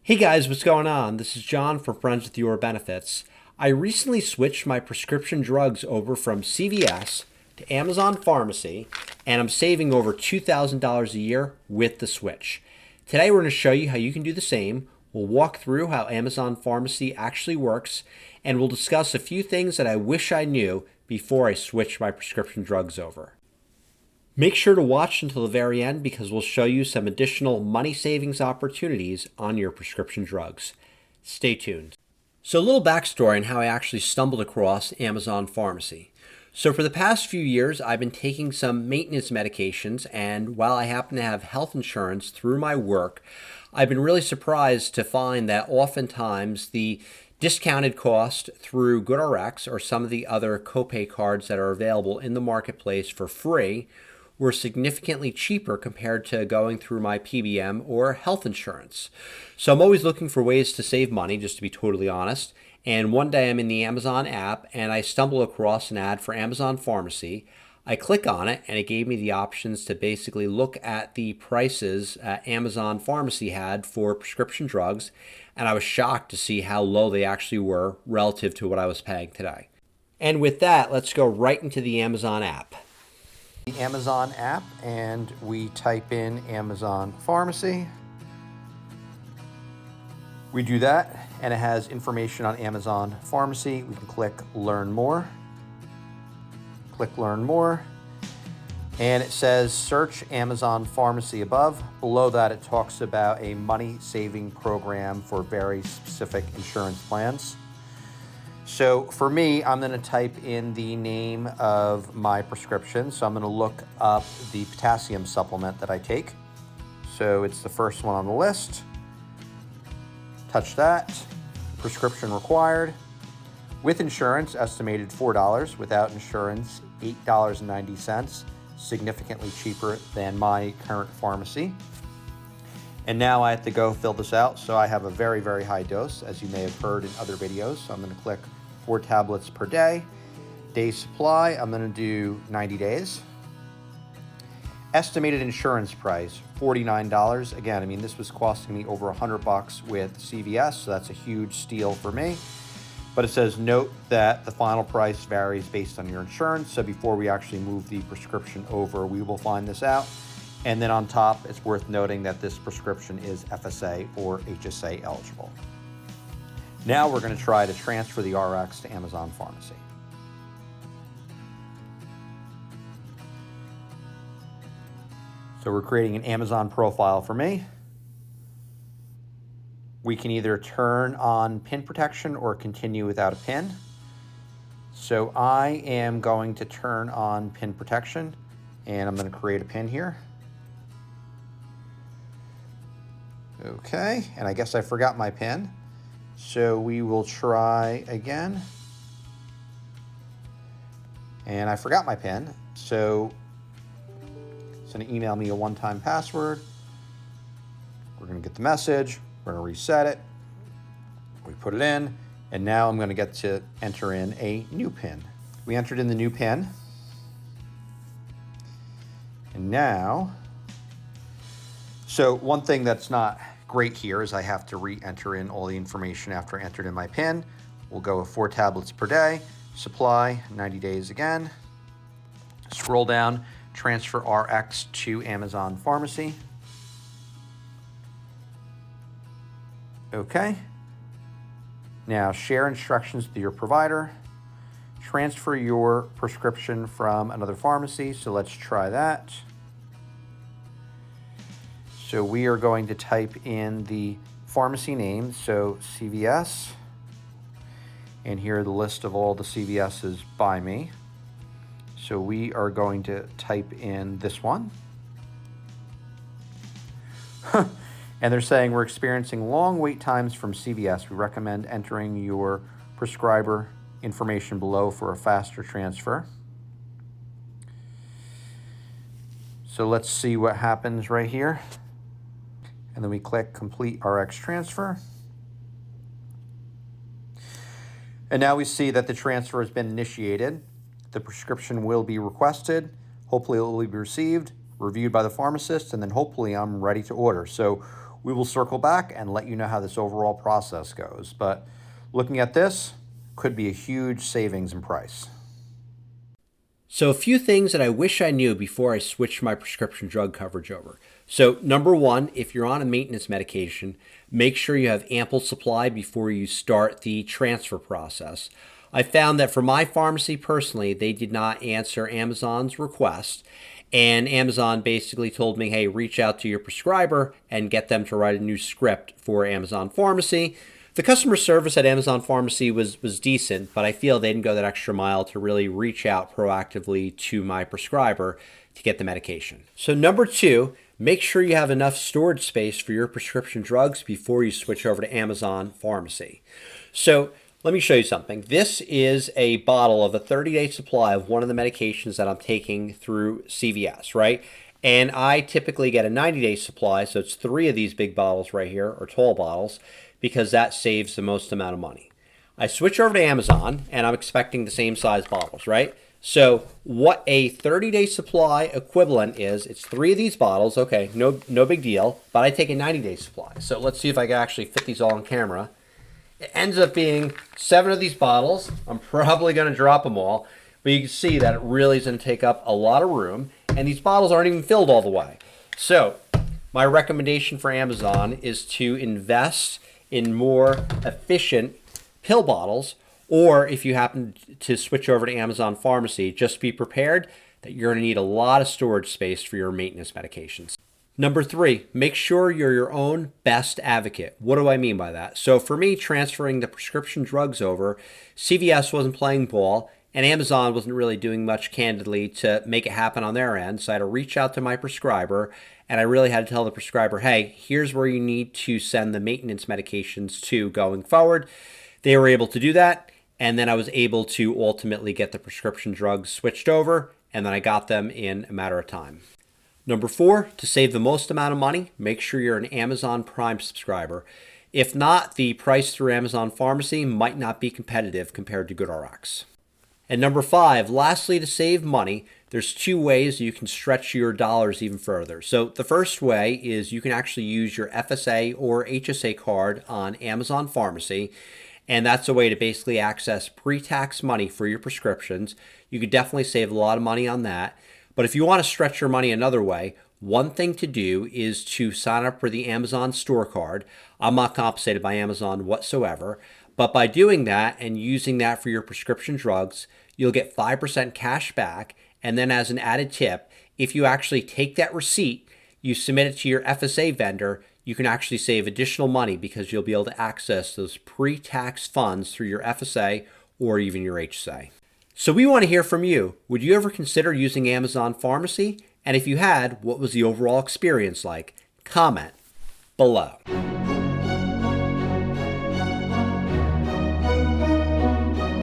Hey guys, what's going on? This is John from Friends with Your Benefits. I recently switched my prescription drugs over from CVS to Amazon Pharmacy, and I'm saving over $2,000 a year with the switch. Today we're going to show you how you can do the same. We'll walk through how Amazon Pharmacy actually works, and we'll discuss a few things that I wish I knew before I switched my prescription drugs over. Make sure to watch until the very end because we'll show you some additional money savings opportunities on your prescription drugs. Stay tuned. So a little backstory on how I actually stumbled across Amazon Pharmacy. So for the past few years, I've been taking some maintenance medications, and while I happen to have health insurance through my work, I've been really surprised to find that oftentimes the discounted cost through GoodRx or some of the other copay cards that are available in the marketplace for free were significantly cheaper compared to going through my PBM or health insurance. So I'm always looking for ways to save money, just to be totally honest. And one day I'm in the Amazon app and I stumble across an ad for Amazon Pharmacy. I click on it and it gave me the options to basically look at the prices Amazon Pharmacy had for prescription drugs. And I was shocked to see how low they actually were relative to what I was paying today. And with that, let's go right into the Amazon app. The Amazon app, and we type in Amazon Pharmacy. We do that and it has information on Amazon Pharmacy. We can click Learn More. Click Learn More. And it says search Amazon Pharmacy above. Below that it talks about a money saving program for very specific insurance plans. So for me, I'm going to type in the name of my prescription. So I'm going to look up the potassium supplement that I take. So it's the first one on the list. Touch that. Prescription required. With insurance, estimated $4. Without insurance, $8.90. Significantly cheaper than my current pharmacy. And now I have to go fill this out. So I have a very, very high dose, as you may have heard in other videos. So I'm going to click 4 tablets per day. Day supply, I'm going to do 90 days. Estimated insurance price, $49. Again, I mean, this was costing me over $100 with CVS, so that's a huge steal for me. But it says, note that the final price varies based on your insurance. So before we actually move the prescription over, we will find this out. And then on top, it's worth noting that this prescription is FSA or HSA eligible. Now we're going to try to transfer the RX to Amazon Pharmacy. So we're creating an Amazon profile for me. We can either turn on PIN protection or continue without a PIN. So I am going to turn on PIN protection and I'm going to create a PIN here. Okay, and I guess I forgot my PIN. So we will try again. And I forgot my PIN. So it's going to email me a one-time password. We're going to get the message. We're going to reset it. We put it in. And now I'm going to get to enter in a new PIN. We entered in the new PIN. And now, so one thing that's not great here is I have to re-enter in all the information after I entered in my PIN. We'll go with 4 tablets per day. Supply, 90 days again. Scroll down, transfer RX to Amazon Pharmacy. Okay. Now share instructions with your provider. Transfer your prescription from another pharmacy. So let's try that. So we are going to type in the pharmacy name, so CVS. And here are the list of all the CVS's by me. So we are going to type in this one. And they're saying we're experiencing long wait times from CVS. We recommend entering your prescriber information below for a faster transfer. So let's see what happens right here. And then we click Complete RX Transfer. And now we see that the transfer has been initiated. The prescription will be requested. Hopefully it will be received, reviewed by the pharmacist, and then hopefully I'm ready to order. So we will circle back and let you know how this overall process goes. But looking at this, could be a huge savings in price. So a few things that I wish I knew before I switched my prescription drug coverage over. So number one, if you're on a maintenance medication, make sure you have ample supply before you start the transfer process. I found that for my pharmacy personally, they did not answer Amazon's request. And Amazon basically told me, hey, reach out to your prescriber and get them to write a new script for Amazon Pharmacy. The customer service at Amazon Pharmacy was decent, but I feel they didn't go that extra mile to really reach out proactively to my prescriber to get the medication. So number two, make sure you have enough storage space for your prescription drugs before you switch over to Amazon Pharmacy. So let me show you something. This is a bottle of a 30-day supply of one of the medications that I'm taking through CVS, right? And I typically get a 90-day supply, so it's 3 of these big bottles right here, or tall bottles, because that saves the most amount of money. I switch over to Amazon, and I'm expecting the same size bottles, right? So what a 30-day supply equivalent is, it's 3 of these bottles. Okay, no big deal, but I take a 90-day supply. So let's see if I can actually fit these all on camera. It ends up being 7 of these bottles. I'm probably going to drop them all, but you can see that it really is going to take up a lot of room, and these bottles aren't even filled all the way. So my recommendation for Amazon is to invest in more efficient pill bottles, or if you happen to switch over to Amazon Pharmacy, just be prepared that you're going to need a lot of storage space for your maintenance medications. Number 3, make sure you're your own best advocate. What do I mean by that? So for me, transferring the prescription drugs over, CVS wasn't playing ball, and Amazon wasn't really doing much, candidly, to make it happen on their end. So I had to reach out to my prescriber, and I really had to tell the prescriber, hey, here's where you need to send the maintenance medications to going forward. They were able to do that, and then I was able to ultimately get the prescription drugs switched over, and then I got them in a matter of time. Number 4, to save the most amount of money, make sure you're an Amazon Prime subscriber. If not, the price through Amazon Pharmacy might not be competitive compared to GoodRx. And number 5, lastly, to save money, there's 2 ways you can stretch your dollars even further. So the first way is you can actually use your FSA or HSA card on Amazon Pharmacy, and that's a way to basically access pre-tax money for your prescriptions. You could definitely save a lot of money on that. But if you want to stretch your money another way, one thing to do is to sign up for the Amazon store card. I'm not compensated by Amazon whatsoever, but by doing that and using that for your prescription drugs, you'll get 5% cash back. And then as an added tip, if you actually take that receipt, you submit it to your FSA vendor, you can actually save additional money because you'll be able to access those pre-tax funds through your FSA or even your HSA. So we want to hear from you. Would you ever consider using Amazon Pharmacy? And if you had, what was the overall experience like? Comment below.